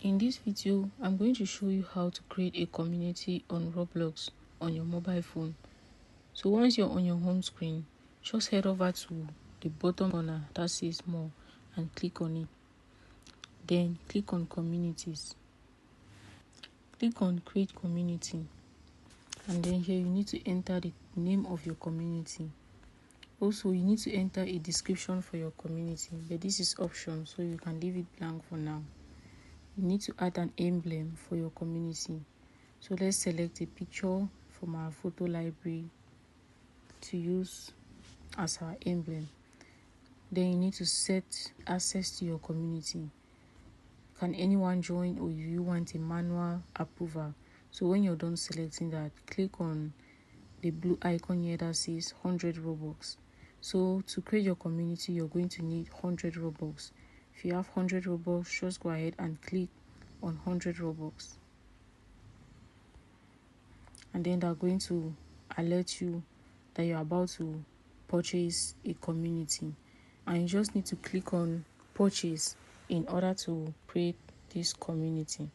In this video, I'm going to show you how to create a community on Roblox on your mobile phone. So once you're on your home screen, just head over to the bottom corner that says more and click on it. Then click on communities. Click on create community, and then here you need to enter the name of your community. Also, you need to enter a description for your community, but this is optional, so you can leave it blank for now. You need to add an emblem for your community. So let's select a picture from our photo library to use as our emblem. Then you need to set access to your community. Can anyone join, or you want a manual approval? So when you're done selecting that, click on the blue icon here that says 100 Robux. So to create your community, you're going to need 100 Robux. If you have 100 Robux, just go ahead and click on 100 Robux. And then they're going to alert you that you're about to purchase a community. And you just need to click on purchase in order to create this community.